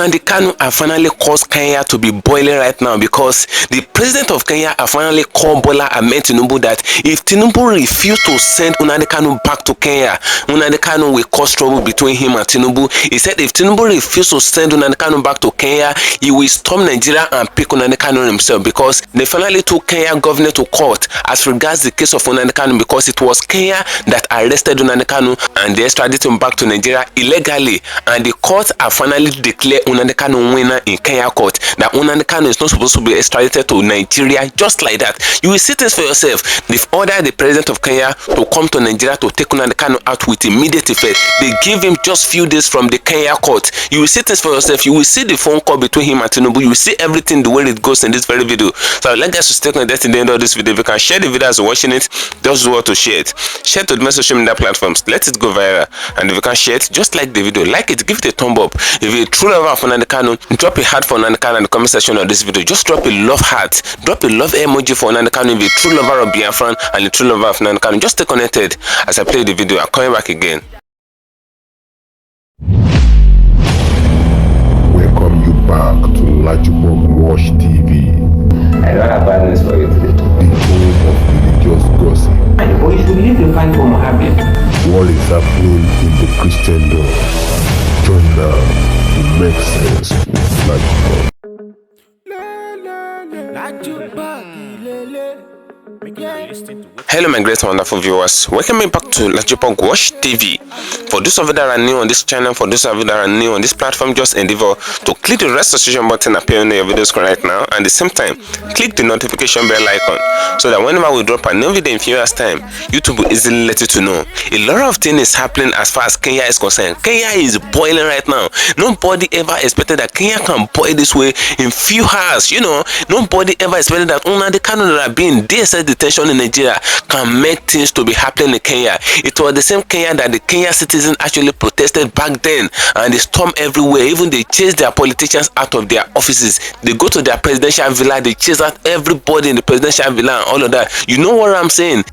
Nnamdi Kanu have finally caused Kenya to be boiling right now, because the president of Kenya have finally called Bola Ahmed Tinubu that if Tinubu refuse to send Nnamdi Kanu back to Kenya, Nnamdi Kanu will cause trouble between him and Tinubu. He said if Tinubu refuse to send Nnamdi Kanu back to Kenya, he will storm Nigeria and pick Nnamdi Kanu himself, because they finally took Kenya governor to court as regards the case of Nnamdi Kanu, because it was Kenya that arrested Nnamdi Kanu and they extradited him back to Nigeria illegally, and the court have finally declared Nnamdi Kanu winner in Kenya court, that Nnamdi Kanu is not supposed to be extradited to Nigeria just like that. You will see things for yourself. They've ordered the president of Kenya to come to Nigeria to take Nnamdi Kanu out with immediate effect. They give him just few days from the Kenya court. You will see things for yourself. You will see the phone call between him and Tinubu. You will see everything the way it goes in this very video. So I would like guys to stay connected to the end of this video. If you can share the video as you're watching it, just want to share it. Share to the social media platforms. Let it go viral. And if you can share it, just like the video, like it, give it a thumb up. If you're a true lover of Nnamdi Kanu, drop a heart for Nnamdi Kanu in the comment section of this video. Just drop a love heart. Drop a love emoji for Nnamdi Kanu if you're a true lover of BIAFRANS and a true lover of Nnamdi Kanu. Just stay connected as I play the video. I'm coming back again. Welcome you back to LAJUPOG Watch TV. I don't have bad news for you today. The home of religious gossip. But you should believe the find for Mohammed. What is happening in the Christendom? Join now to make sense with LAJUPOG. Hello my great wonderful viewers, welcome me back to LAJUPOG Watch TV. For those of you that are new on this channel, for those of you that are new on this platform, just endeavor to click the registration button appearing in your video screen right now, and at the same time click the notification bell icon, so that whenever we drop a new video in few hours time, YouTube will easily let you to know. A lot of things is happening as far as Kenya is concerned. Kenya is boiling right now. Nobody ever expected that Kenya can boil this way in few hours. You know, nobody ever expected that Nnamdi Kanu that have been DSS detention in Nigeria can make things to be happening in Kenya. It was the same Kenya that the Kenya citizens actually protested back then, and they stormed everywhere. Even they chased their politicians out of their offices. They go to their presidential villa, they chase out everybody in the presidential villa and all of that. You know what I'm saying?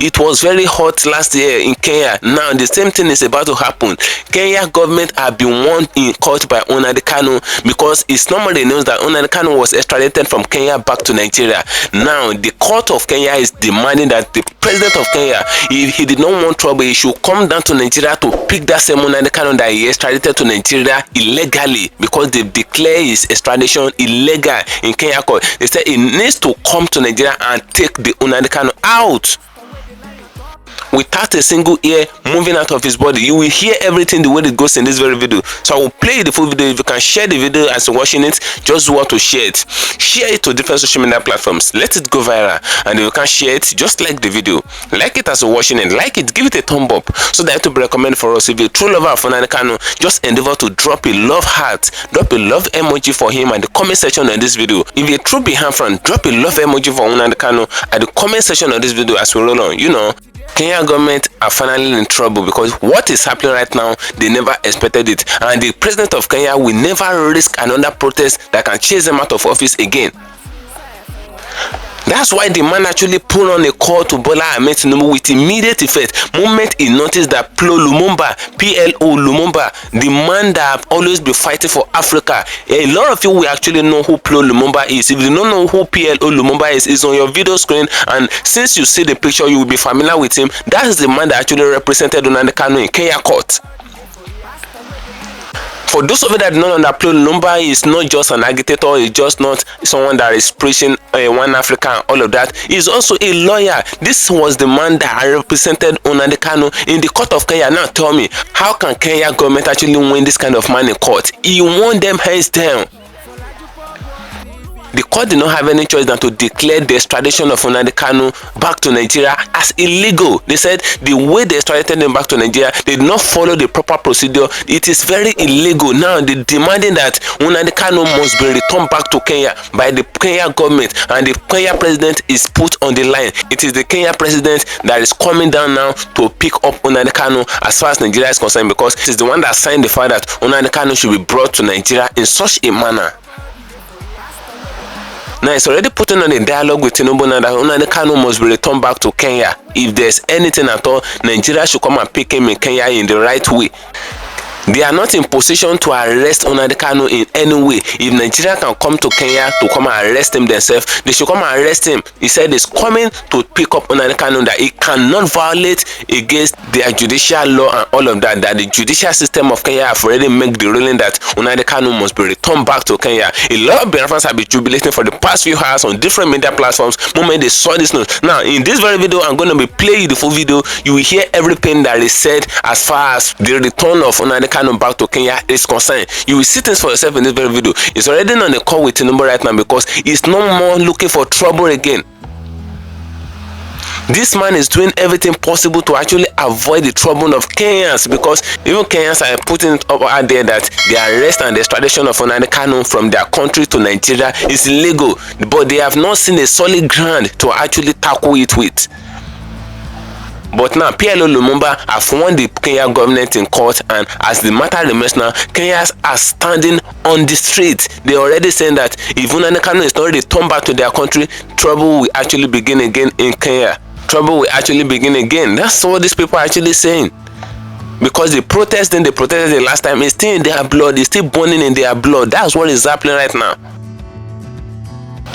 It was very hot last year in Kenya. Now the same thing is about to happen. Kenya government have been won in court by Nnamdi Kanu, because it's normally known that Nnamdi Kanu was extradited from Kenya back to Nigeria. Now the court of Kenya is demanding that the president of Kenya, if he did not want trouble, he should come down to Nigeria to pick that same Nnamdi Kanu that he extradited to Nigeria illegally, because they declare his extradition illegal in Kenya court. They said he needs to come to Nigeria and take the Nnamdi Kanu out without a single ear moving out of his body. You will hear everything the way it goes in this very video. So I will play the full video. If you can share the video as you're watching it, just want to share it. Share it to different social media platforms. Let it go viral. And if you can share it, just like the video. Like it as you're watching it. Like it, give it a thumb up, so that it will be recommended for us. If you're a true lover of Nnamdi Kanu, just endeavor to drop a love heart, drop a love emoji for him at the comment section of this video. If you're a true BIAFRANS, drop a love emoji for Nnamdi Kanu at the comment section of this video as we roll on. You know, Kenya government are finally in trouble, because what is happening right now, they never expected it, and the president of Kenya will never risk another protest that can chase them out of office again. That's why the man actually put on a call to Bola Ahmed Tinubu with immediate effect. Moment he noticed that LUMUMBA, LUMUMBA, the man that have always been fighting for Africa. A lot of you will actually know who LUMUMBA is. If you don't know who LUMUMBA is, it's on your video screen, and since you see the picture, you will be familiar with him. That is the man that actually represented Nnamdi Kanu in Kenya court. For those of you that do not understand, LUMUMBA is not just an agitator, it's just not someone that is preaching one Africa and all of that. He's also a lawyer. This was the man that represented Nnamdi Kanu in the court of Kenya. Now tell me, how can Kenya government actually win this kind of man in court? He won them hands down. The court did not have any choice than to declare the extradition of Nnamdi Kanu back to Nigeria as illegal. They said the way they extradited him back to Nigeria, they did not follow the proper procedure. It is very illegal. Now they're demanding that Nnamdi Kanu must be returned back to Kenya by the Kenya government, and the Kenya president is put on the line. It is the Kenya president that is coming down now to pick up Nnamdi Kanu as far as Nigeria is concerned, because it is the one that signed the fact that Nnamdi Kanu should be brought to Nigeria in such a manner. Now it's already putting on a dialogue with Tinubu now that Nnamdi Kanu must be returned back to Kenya. If there's anything at all, Nigeria should come and pick him in Kenya in the right way. They are not in position to arrest Nnamdi Kanu in any way. If Nigeria can come to Kenya to come and arrest him themselves, they should come and arrest him. He said he's coming to pick up Nnamdi Kanu, that he cannot violate against their judicial law and all of that, that the judicial system of Kenya have already made the ruling that Nnamdi Kanu must be returned back to Kenya. A lot of BIAFRANS have been jubilating for the past few hours on different media platforms moment they saw this news. Now, in this very video, I'm going to be playing the full video. You will hear everything that is said as far as the return of Nnamdi Kanu back to Kenya is concerned. You will see things for yourself in this very video. He's already on the call with Tinubu right now because he's no more looking for trouble again. This man is doing everything possible to actually avoid the trouble of Kenyans, because even Kenyans are putting it up out there that the arrest and the extradition of Nnamdi Kanu from their country to Nigeria is illegal, but they have not seen a solid ground to actually tackle it with. But now, PLO LUMUMBA have won the Kenya government in court, and as the matter remains now, Kenyans are standing on the street. They are already saying that if Nnamdi Kanu is not returned back to their country, trouble will actually begin again in Kenya. Trouble will actually begin again. That's what these people are actually saying. Because the protesting they protested the last time is still in their blood, it's still burning in their blood. That's what is happening right now.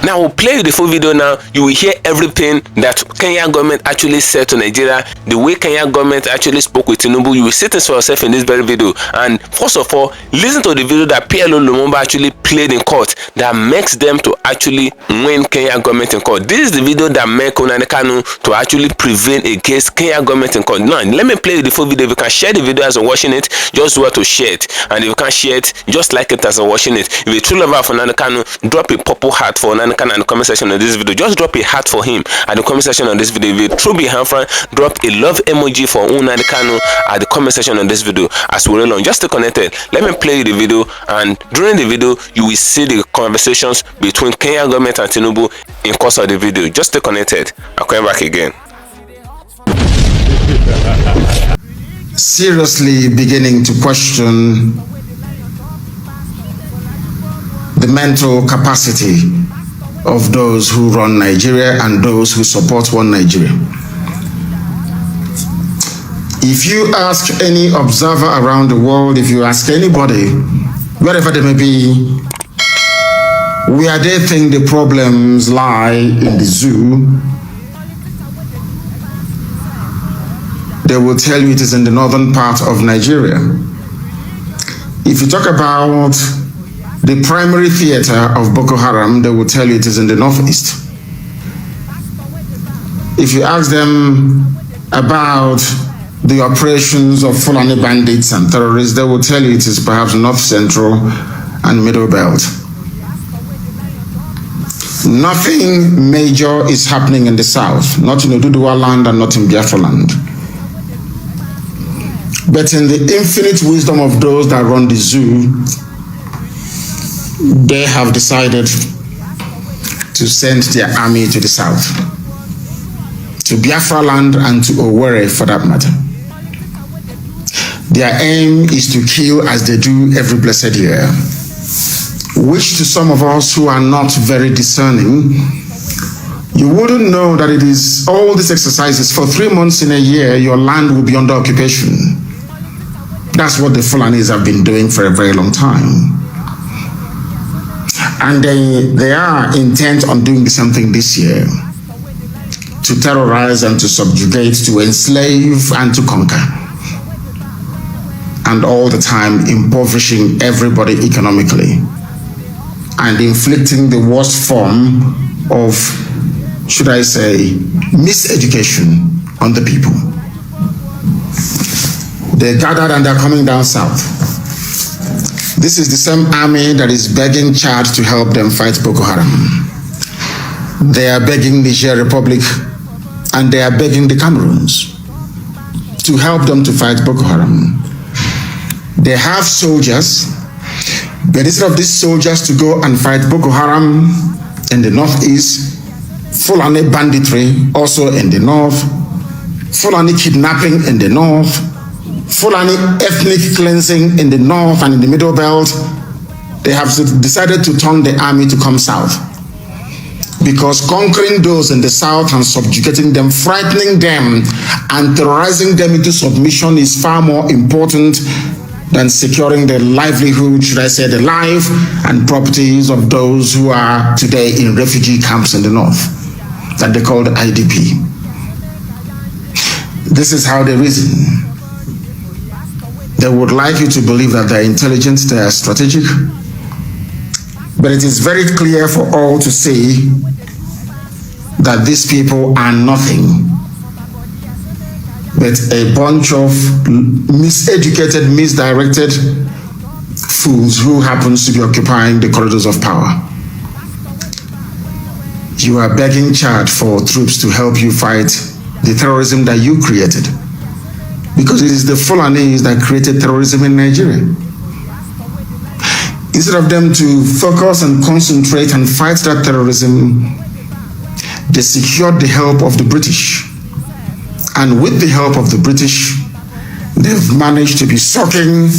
Now we'll play the full video now. You will hear everything that Kenya government actually said to Nigeria, the way Kenya government actually spoke with Tinubu. You will see this for yourself in this very video. And first of all, listen to the video that PLO LUMUMBA actually played in court that makes them to actually win Kenya government in court. This is the video that made Nnamdi Kanu to actually prevail against Kenya government in court. Now let me play the full video. If you can share the video as you're watching it, just do it to share it. And if you can't share it, just like it as you're watching it. If you're a true lover for Nnamdi Kanu, drop a purple heart for Nnamdi Kanu in the comment section of this video. Just drop a heart for him at the comment section of this video. If you're a true BIAFRAN, drop a love emoji for Nnamdi Kanu at the comment section of this video. As we roll on, just stay connected. Let me play the video, and during the video you will see the conversations between Kenya government and Tinubu in course of the video. Just stay connected. I'll come back again. Seriously beginning to question the mental capacity of those who run Nigeria and those who support one Nigeria. If you ask any observer around the world, if you ask anybody, wherever they may be, where they think the problems lie in the zoo, they will tell you it is in the northern part of Nigeria. If you talk about the primary theater of Boko Haram, they will tell you it is in the northeast. If you ask them about the operations of Fulani bandits and terrorists, they will tell you it is perhaps north central and middle belt. Nothing major is happening in the south, not in Oduduwa land and not in Biafra land. But in the infinite wisdom of those that run the zoo, they have decided to send their army to the south, to Biafra land and to Owerri for that matter. Their aim is to kill as they do every blessed year, which to some of us who are not very discerning, you wouldn't know that it is all these exercises for 3 months in a year, your land will be under occupation. That's what the Fulanis have been doing for a very long time. And they are intent on doing something this year, to terrorize and to subjugate, to enslave and to conquer. And all the time impoverishing everybody economically and inflicting the worst form of, should I say, miseducation on the people. They gathered and they're coming down south. This is the same army that is begging Chad to help them fight Boko Haram. They are begging Niger Republic and they are begging the Cameroons to help them to fight Boko Haram. They have soldiers, but instead of these soldiers to go and fight Boko Haram in the northeast, Fulani banditry also in the north, Fulani kidnapping in the north, Fulani ethnic cleansing in the north and in the middle belt, they have decided to turn the army to come south. Because conquering those in the south and subjugating them, frightening them and terrorizing them into submission is far more important than securing the livelihood, should I say, the life and properties of those who are today in refugee camps in the north that they call the IDP. This is how they reason. They would like you to believe that they're intelligent, they are strategic, but it is very clear for all to see that these people are nothing but a bunch of miseducated, misdirected fools who happens to be occupying the corridors of power. You are begging Chad for troops to help you fight the terrorism that you created, because it is the Fulanis that created terrorism in Nigeria. Instead of them to focus and concentrate and fight that terrorism, they secured the help of the British. And with the help of the British, they've managed to be sucking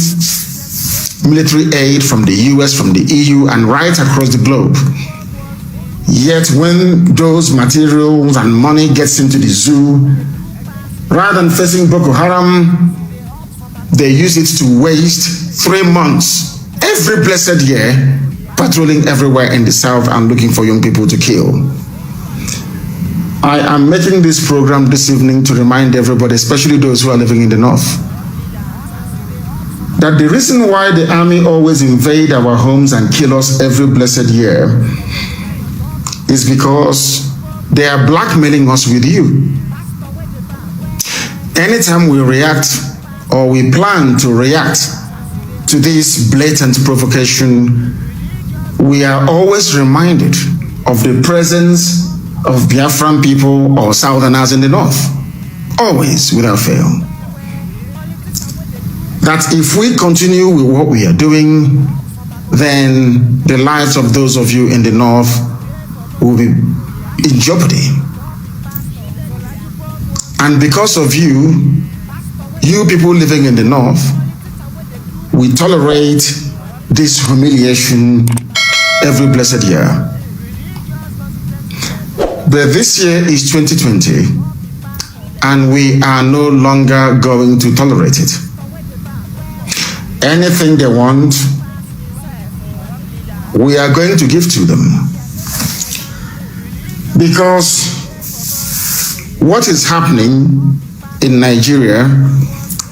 military aid from the US, from the EU, and right across the globe. Yet when those materials and money gets into the zoo, rather than facing Boko Haram, they use it to waste 3 months every blessed year patrolling everywhere in the south and looking for young people to kill. I am making this program this evening to remind everybody, especially those who are living in the north, that the reason why the army always invade our homes and kill us every blessed year is because they are blackmailing us with you. Anytime we react or we plan to react to this blatant provocation, we are always reminded of the presence of Biafran people or Southerners in the north, always without fail. That if we continue with what we are doing, then the lives of those of you in the north will be in jeopardy. And because of you, you people living in the north, we tolerate this humiliation every blessed year. But this year is 2020, and we are no longer going to tolerate it. Anything they want, we are going to give to them. Because what is happening in Nigeria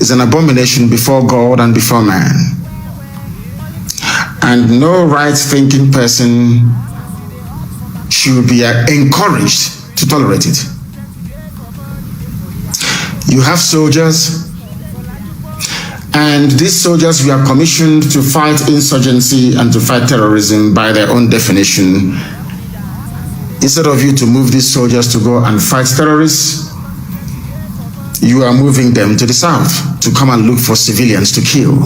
is an abomination before God and before man. And no right-thinking person should be encouraged to tolerate it. You have soldiers, and these soldiers were commissioned to fight insurgency and to fight terrorism by their own definition. Instead of you to move these soldiers to go and fight terrorists, you are moving them to the south to come and look for civilians to kill.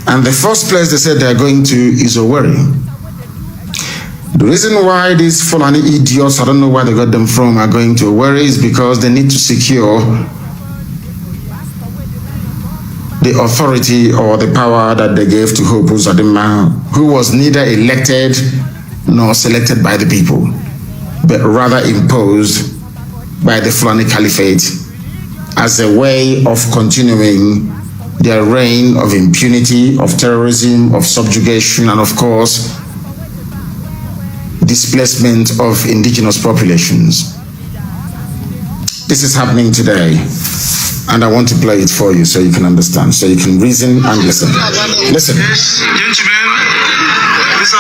And the first place they said they are going to is Owerri. The reason why these Fulani idiots, I don't know where they got them from, are going to Owerri is because they need to secure the authority or the power that they gave to Hope Uzodinma, who was neither elected nor selected by the people, but rather imposed by the Fulani Caliphate as a way of continuing their reign of impunity, of terrorism, of subjugation, and of course, displacement of indigenous populations. This is happening today, and I want to play it for you so you can understand, so you can reason and listen. Listen. Gentlemen, this is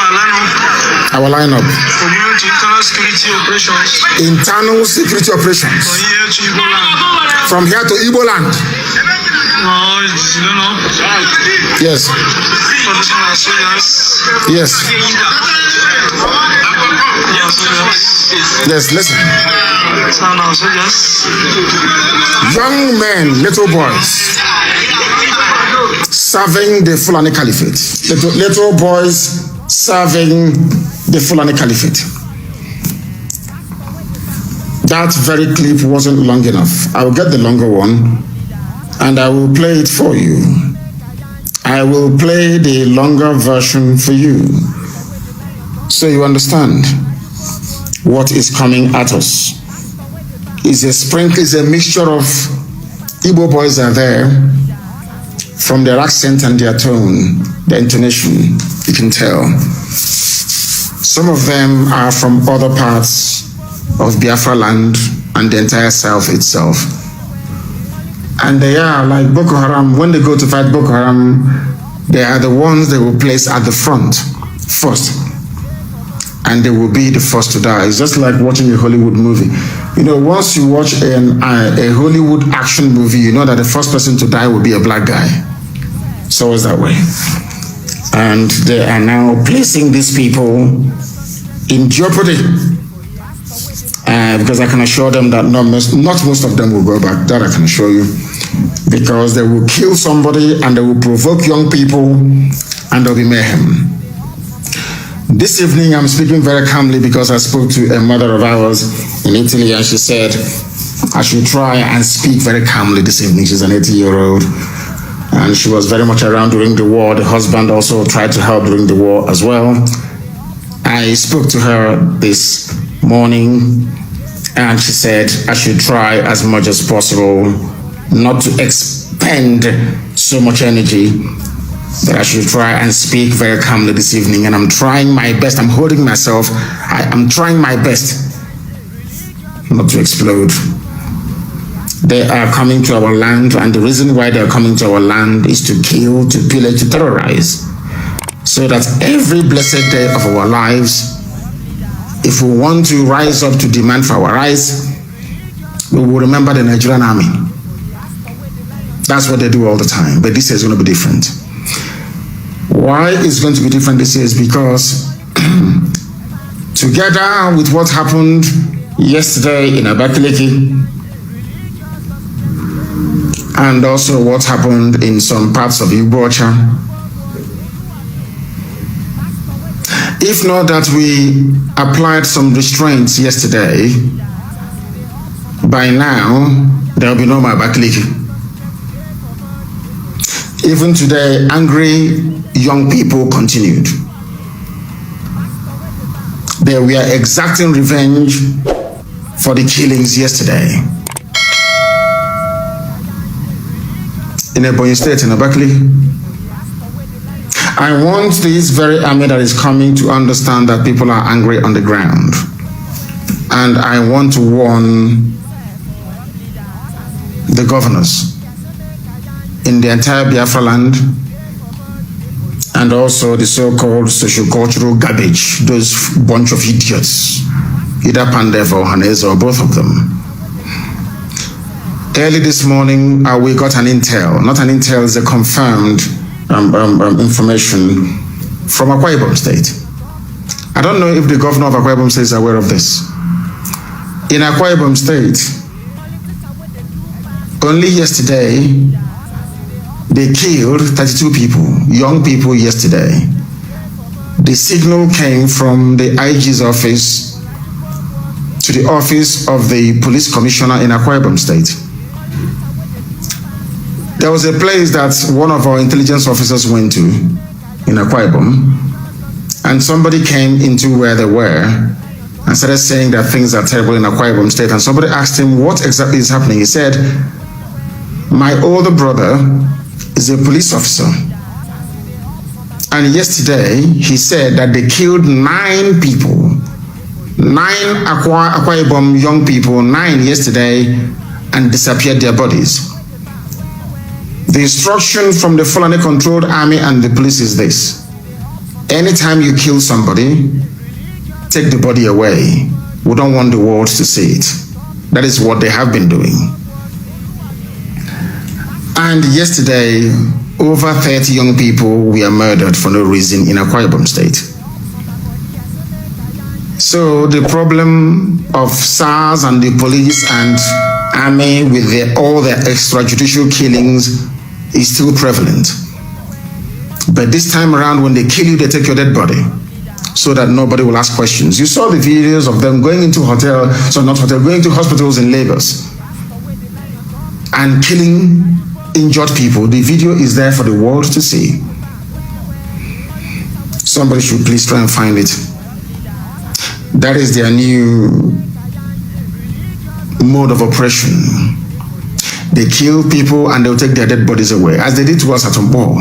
our lineup. for moving to internal security operations Internal security operations. from here to Igbo land. From here to Igbo land. No, you don't know. Yes. Traditional soldiers. Yes. Yeah, soldiers. Yes, listen. Traditional soldiers. Young men, little boys, serving the Fulani Caliphate. Little boys serving the Fulani Caliphate. That very clip wasn't long enough. I will get the longer one and I will play it for you. I will play the longer version for you so you understand what is coming at us. It's a mixture of Igbo boys are there, From their accent and their tone, their intonation, you can tell. Some of them are from other parts of Biafra land and the entire South itself. And they are like Boko Haram. When they go to fight Boko Haram, they are the ones they will place at the front first. And they will be the first to die. It's just like watching a Hollywood movie. You know, once you watch a Hollywood action movie, you know that the first person to die will be a black guy. So it's that way. And they are now placing these people in jeopardy. Because I can assure them that not most of them will go back. That I can assure you. Because they will kill somebody and they will provoke young people and there will be mayhem. This evening I'm speaking very calmly because I spoke to a mother of ours in Italy and she said I should try and speak very calmly this evening. She's an 80-year-old and she was very much around during the war. The husband also tried to help during the war as well. I spoke to her this morning and she said I should try as much as possible not to expend so much energy, that I should try and speak very calmly this evening. And I'm trying my best. I'm holding myself. I'm trying my best not to explode. They are coming to our land, and the reason why they are coming to our land is to kill, to pillage, to terrorize. So that every blessed day of our lives, if we want to rise up to demand for our rights, we will remember the Nigerian army. That's what they do all the time, but this year is going to be different. Why it's going to be different this year is because together with what happened yesterday in Abakaliki and also what happened in some parts of Ibocha, if not that we applied some restraints yesterday, by now there will be no more Abakaliki. Even today, angry young people continued. They were exacting revenge for the killings yesterday. In Ebonyi State, in Abakaliki. I want this very army that is coming to understand that people are angry on the ground. And I want to warn the governors in the entire Biafra land, and also the so-called socio-cultural garbage, those bunch of idiots, either Pandeva or Haneza or both of them. Early this morning, we got an intel, not an intel, it's a confirmed information from Akwa Ibom State. I don't know if the governor of Akwa Ibom State is aware of this. In Akwa Ibom State, only yesterday, they killed 32 people, young people yesterday. The signal came from the IG's office to the office of the police commissioner in Akwa Ibom State. There was a place that one of our intelligence officers went to in Akwa Ibom, and somebody came into where they were and started saying that things are terrible in Akwa Ibom State, and somebody asked him what exactly is happening. He said, my older brother is a police officer. And yesterday, he said that they killed 9 people. 9 Akwa Ibom young people, 9 yesterday, and disappeared their bodies. The instruction from the Fulani-controlled army and the police is this. Anytime you kill somebody, take the body away. We don't want the world to see it. That is what they have been doing. And yesterday, over 30 young people were murdered for no reason in Akwa Ibom State. So the problem of SARS and the police and army with all their extrajudicial killings is still prevalent. But this time around, when they kill you, they take your dead body so that nobody will ask questions. You saw the videos of them going into going to hospitals in Lagos and killing injured people. The video is there for the world to see. Somebody should please try and find it. That is their new mode of oppression. They kill people and they'll take their dead bodies away, as they did to us at Umbo.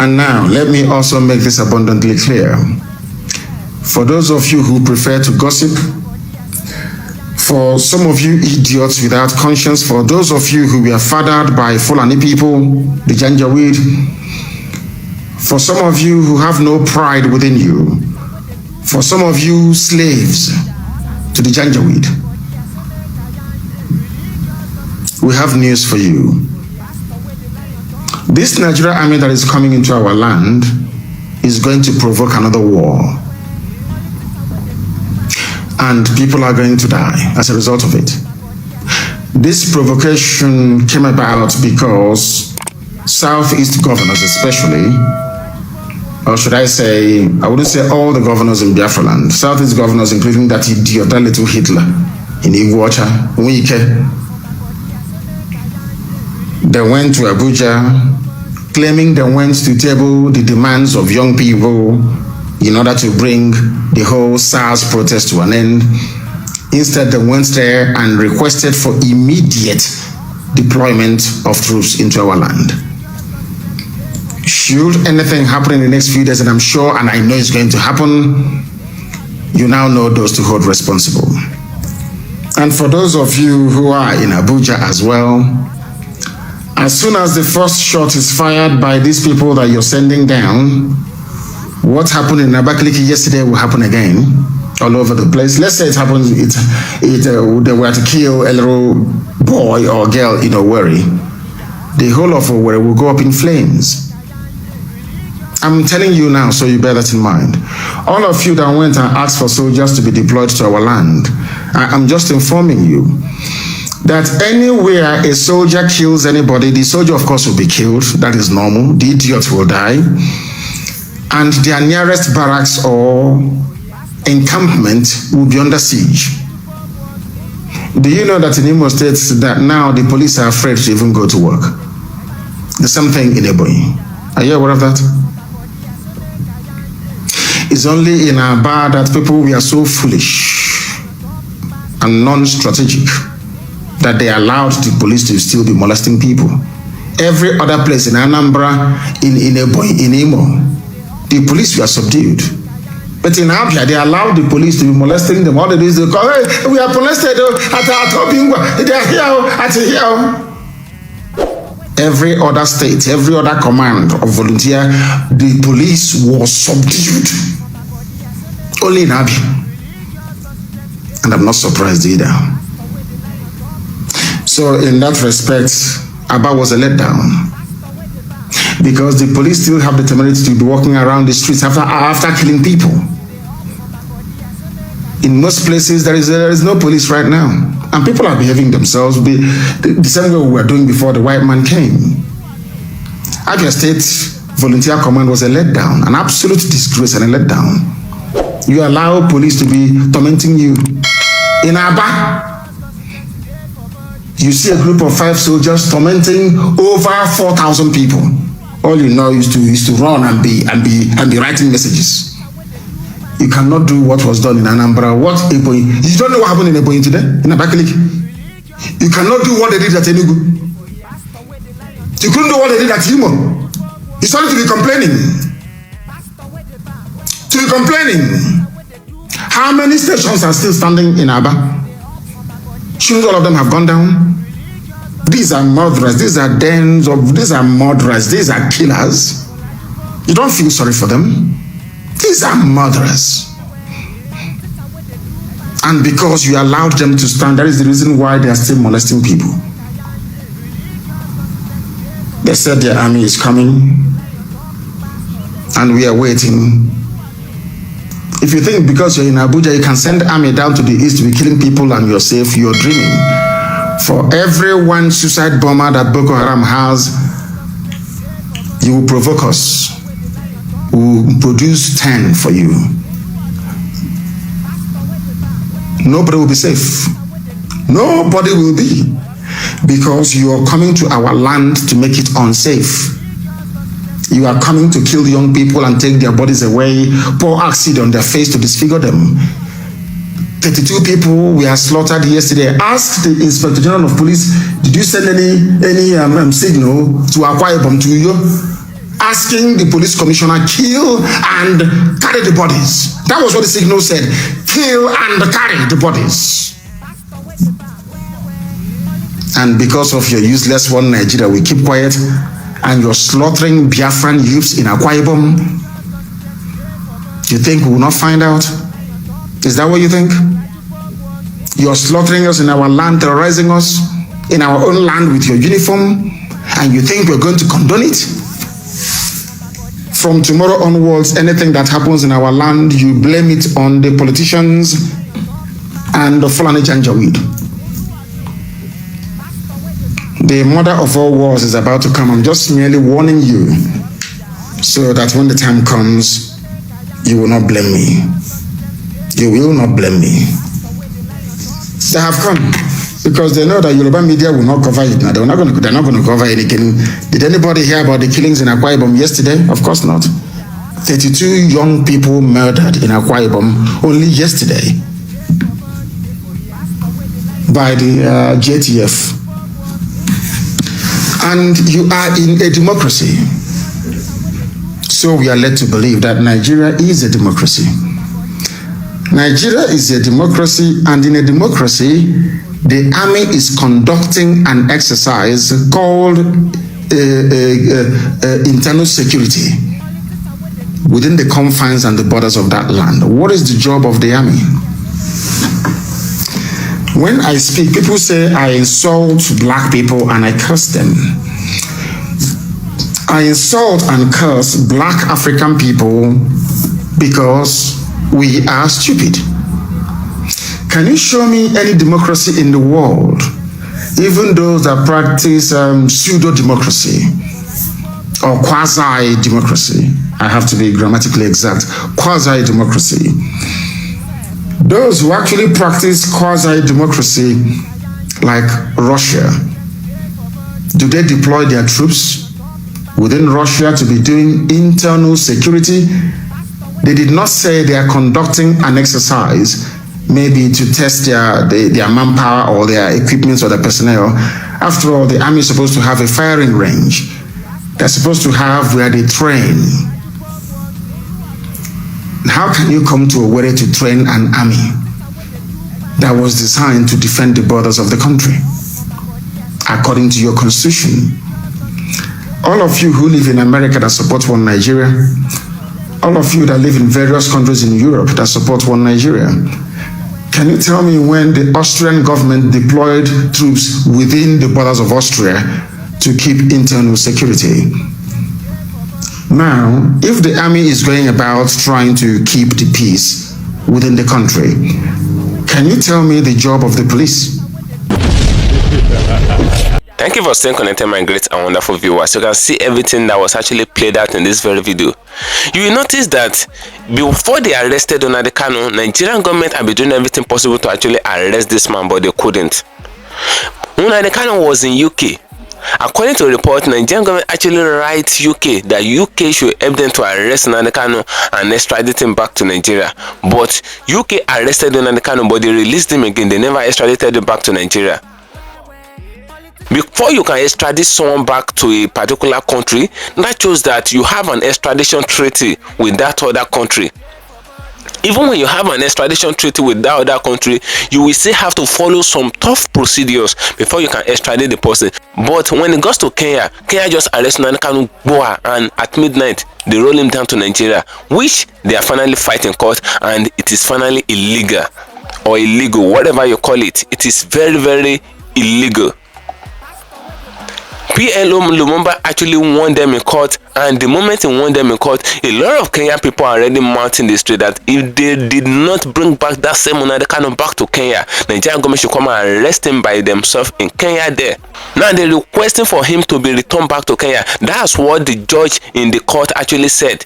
And now, let me also make this abundantly clear. For those of you who prefer to gossip, for some of you idiots without conscience, for those of you who were fathered by Fulani people, the Janjaweed, for some of you who have no pride within you, for some of you slaves to the Janjaweed, we have news for you. This Nigerian army that is coming into our land is going to provoke another war. And people are going to die as a result of it. This provocation came about because Southeast governors especially, or should I say, I wouldn't say all the governors in Biafra land, Southeast governors, including that idiot, that little Hitler in Iguacha, Wike, they went to Abuja, claiming they went to table the demands of young people in order to bring the whole SARS protest to an end. Instead, they went there and requested for immediate deployment of troops into our land. Should anything happen in the next few days, and I'm sure and I know it's going to happen, you now know those to hold responsible. And for those of you who are in Abuja as well, as soon as the first shot is fired by these people that you're sending down, what happened in Abakaliki yesterday will happen again all over the place. Let's say it happens, they were to kill a little boy or girl in Owerri. The whole of Owerri will go up in flames. I'm telling you now, so you bear that in mind. All of you that went and asked for soldiers to be deployed to our land, I'm just informing you that anywhere a soldier kills anybody, the soldier of course will be killed. That is normal. The idiot will die. And their nearest barracks or encampment will be under siege. Do you know that in Imo State that now the police are afraid to even go to work? The same thing in Ebonyi. Are you aware of that? It's only in Aba that people were so foolish and non-strategic that they allowed the police to still be molesting people. Every other place in Anambra, in Ebonyi, in Imo, the police were subdued. But in Abia, they allowed the police to be molesting them. All they do is they call, hey, we are molested at Obingwa. They are here, at here. Every other state, every other command of volunteer, the police was subdued. Only in Abia. And I'm not surprised either. So in that respect, Aba was a letdown. Because the police still have the temerity to be walking around the streets after killing people. In most places, there is no police right now. And people are behaving themselves the same way we were doing before the white man came. Abia State Volunteer Command was a letdown, an absolute disgrace and a letdown. You allow police to be tormenting you. In Aba, you see a group of 5 soldiers tormenting over 4,000 people. All you know is to run and be writing messages. You cannot do what was done in Anambra. What Ebonyi? You don't know what happened in Ebonyi today, in Abakaliki. You cannot do what they did at Enugu. You couldn't do what they did at Imo. You started to be complaining. How many stations are still standing in Aba? Shouldn't all of them have gone down? These are murderers, these are murderers, these are killers. You don't feel sorry for them. These are murderers. And because you allowed them to stand, that is the reason why they are still molesting people. They said their army is coming, and we are waiting. If you think because you're in Abuja, you can send army down to the east to be killing people and you're safe, you're dreaming. For every one suicide bomber that Boko Haram has, you will provoke us. We will produce 10 for you. Nobody will be safe. Nobody will be. Because you are coming to our land to make it unsafe. You are coming to kill young people and take their bodies away, pour acid on their face to disfigure them. 32 people were slaughtered yesterday. Ask the Inspector General of Police, did you send any signal to Akwa Ibom to you? Asking the police commissioner, kill and carry the bodies. That was what the signal said. Kill and carry the bodies. And because of your useless one Nigeria, we keep quiet, and you're slaughtering Biafran youths in Akwa Ibom. You think we will not find out? Is that what you think? You're slaughtering us in our land, terrorizing us in our own land with your uniform, and you think we're going to condone it? From tomorrow onwards, anything that happens in our land, you blame it on the politicians and the Fulani Janjaweed. The mother of all wars is about to come. I'm just merely warning you so that when the time comes, you will not blame me. You will not blame me. They have come because they know that Yoruba media will not cover it now. They're not going to cover it again. Did anybody hear about the killings in Akwa Ibom yesterday? Of course not. 32 young people murdered in Akwa Ibom only yesterday by the JTF. And you are in a democracy. So we are led to believe that Nigeria is a democracy. Nigeria is a democracy, and in a democracy, the army is conducting an exercise called internal security within the confines and the borders of that land. What is the job of the army? When I speak, people say I insult black people and I curse them. I insult and curse black African people because we are stupid. Can you show me any democracy in the world, even those that practice pseudo-democracy or quasi-democracy? I have to be grammatically exact. Quasi-democracy. Those who actually practice quasi-democracy, like Russia, do they deploy their troops within Russia to be doing internal security? They did not say they are conducting an exercise, maybe to test their manpower or their equipment or their personnel. After all, the army is supposed to have a firing range. They're supposed to have where they train. How can you come to Owerri to train an army that was designed to defend the borders of the country according to your constitution? All of you who live in America that support one Nigeria, all of you that live in various countries in Europe that support one Nigeria, can you tell me when the Austrian government deployed troops within the borders of Austria to keep internal security? Now, if the army is going about trying to keep the peace within the country, can you tell me the job of the police? Thank you for staying connected, my great and wonderful viewers. You can see everything that was actually played out in this very video. You will notice that before they arrested Nnamdi Kanu, Nigerian government had been doing everything possible to actually arrest this man, but they couldn't. Nnamdi Kanu was in UK. According to a report, Nigerian government actually writes UK that UK should help them to arrest Nnamdi Kanu and extradite him back to Nigeria. But UK arrested Nnamdi Kanu, but they released him again. They never extradited him back to Nigeria. Before you can extradite someone back to a particular country, that shows that you have an extradition treaty with that other country. Even when you have an extradition treaty with that other country, you will still have to follow some tough procedures before you can extradite the person. But when it goes to Kenya, Kenya just arrests Nnamdi Kanu, and at midnight they roll him down to Nigeria, which they are finally fighting court, and it is finally illegal or illegal, whatever you call it. It is very, very illegal. LUMUMBA actually won them in court, and the moment he won them in court, a lot of Kenyan people are already mounting the street that if they did not bring back that same Nnamdi Kanu back to Kenya, Nigerian government should come and arrest him by themselves in Kenya there. Now they're requesting for him to be returned back to Kenya. That's what the judge in the court actually said.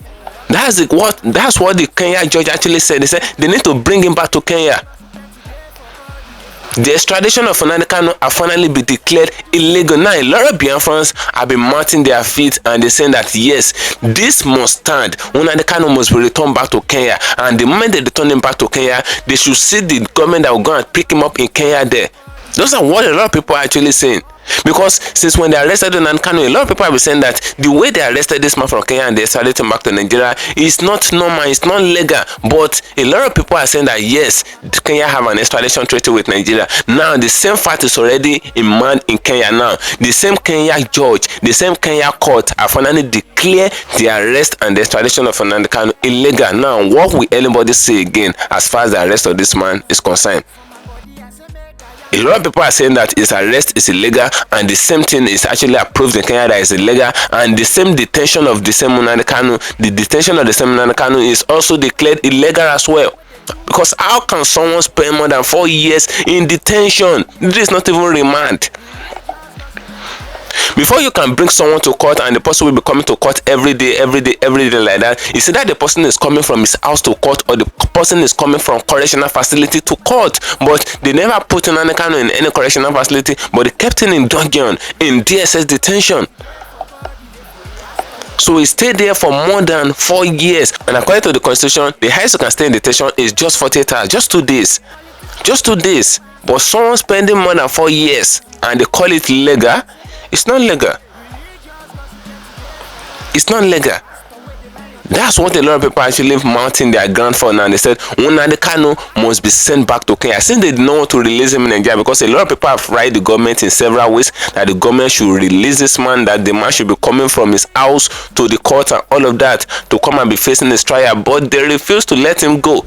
That's what the Kenya judge actually said. They said they need to bring him back to Kenya. The extradition of Nnamdi Kanu have finally been declared illegal. Now, a lot of Biafrans have been mounting their feet and they saying that yes, this must stand. Nnamdi Kanu must be returned back to Kenya. And the moment they return him back to Kenya, they should see the government that will go and pick him up in Kenya there. Those are what a lot of people are actually saying. Because since when they arrested Nnamdi Kanu, a lot of people have been saying that the way they arrested this man from Kenya and they extradited him back to Nigeria is not normal, it's not legal. But a lot of people are saying that yes, Kenya have an extradition treaty with Nigeria. Now the same fact is already in man in Kenya now. The same Kenya judge, the same Kenya court have finally declared the arrest and the extradition of Nnamdi Kanu illegal. Now what will anybody say again as far as the arrest of this man is concerned? A lot of people are saying that his arrest is illegal and the same thing is actually approved in Kenya that is illegal, and the same detention of the same Nnamdi Kanu, the detention of the same Nnamdi Kanu is also declared illegal as well. Because how can someone spend more than 4 years in detention? This is not even remand. Before you can bring someone to court and the person will be coming to court every day like that, it's either the person is coming from his house to court or the person is coming from correctional facility to court. But they never put Nnamdi Kanu in any correctional facility, but they kept him in dungeon, in DSS detention. So he stayed there for more than 4 years. And according to the constitution, the highest you can stay in detention is just 48 hours, just 2 days. Just 2 days. But someone spending more than 4 years and they call it legal, it's not legal. It's not legal. That's what a lot of people actually mounting their ground for now. They said Nnamdi Kanu must be sent back to Kenya. Since they did not want to release him in Nigeria, because a lot of people have written the government in several ways that the government should release this man, that the man should be coming from his house to the court and all of that to come and be facing his trial, but they refuse to let him go.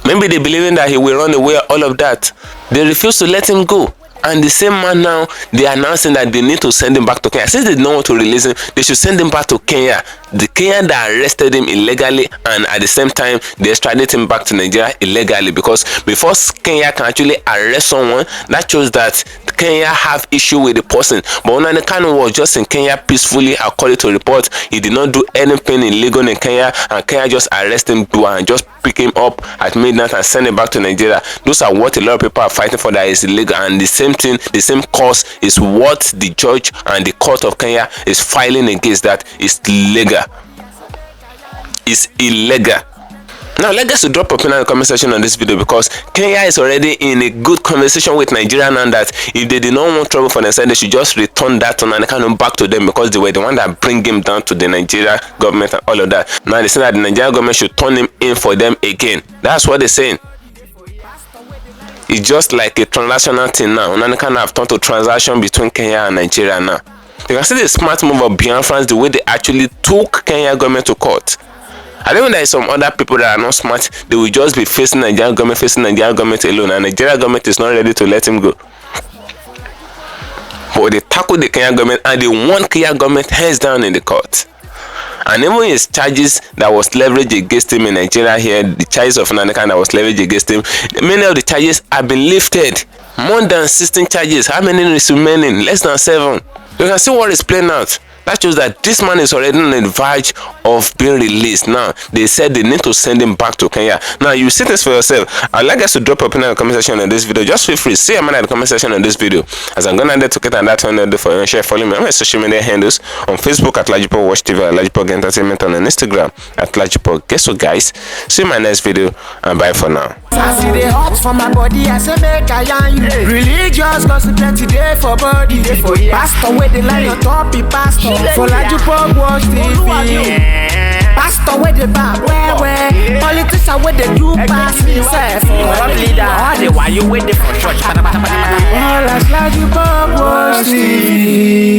Maybe they believe in that he will run away, all of that. They refuse to let him go. And the same man now, they are announcing that they need to send him back to Kenya. Since they don't want to release him, they should send him back to Kenya. The Kenya that arrested him illegally, and at the same time, they extradite him back to Nigeria illegally. Because before Kenya can actually arrest someone, that shows that Kenya have issue with the person. But Nnamdi Kanu was just in Kenya peacefully, according to reports. He did not do anything illegal in Kenya, and Kenya just arrest him and just pick him up at midnight and send him back to Nigeria. Those are what a lot of people are fighting for, that is illegal. And the same thing, the same cause is what the judge and the court of Kenya is filing against, that is legal. It's illegal. Now let's get to drop a pin in the comment section on this video, because Kenya is already in a good conversation with Nigeria now, that if they did not want trouble for themselves, they should just return that Nnamdi Kanu back to them, because they were the one that bring him down to the Nigeria government and all of that. Now they say that the Nigeria government should turn him in for them again. That's what they're saying. It's just like a transnational thing now. Nnamdi Kanu have turned to transaction between Kenya and Nigeria now. You can see the smart move of BIAFRANS, the way they actually took Kenya government to court. I think there is some other people that are not smart. They will just be facing Nigerian government alone, and Nigerian government is not ready to let him go. But they tackled the Kenya government and they won Kenya government hands down in the court. And even his charges that was leveraged against him in Nigeria here, the charges of Nnamdi Kanu that was leveraged against him, many of the charges have been lifted. More than 16 charges. How many is remaining? Less than 7. You can see what is playing out. That shows that this man is already on the verge of being released. Now, they said they need to send him back to Kenya. Now, you see this for yourself. I'd like us to drop a pin in the comment section on this video. Just feel free. Say a man in the comment section on this video. As I'm going to get and that one to do for you and share. Follow me on my social media handles on Facebook at LAJUPOG Watch TV, at LAJUPOG Entertainment, on Instagram at LAJUPOG. Guess what, guys? See you in my next video, and bye for now. I see the hot for my body, I say make I yarn you. Religious gossip plenty day for body. Pastor with the line on top, he pastor for LAJUPOG Watch TV. Pastor with the bar, where politician with the do pass himself. All the while you waiting for church. All as LAJUPOG Watch TV.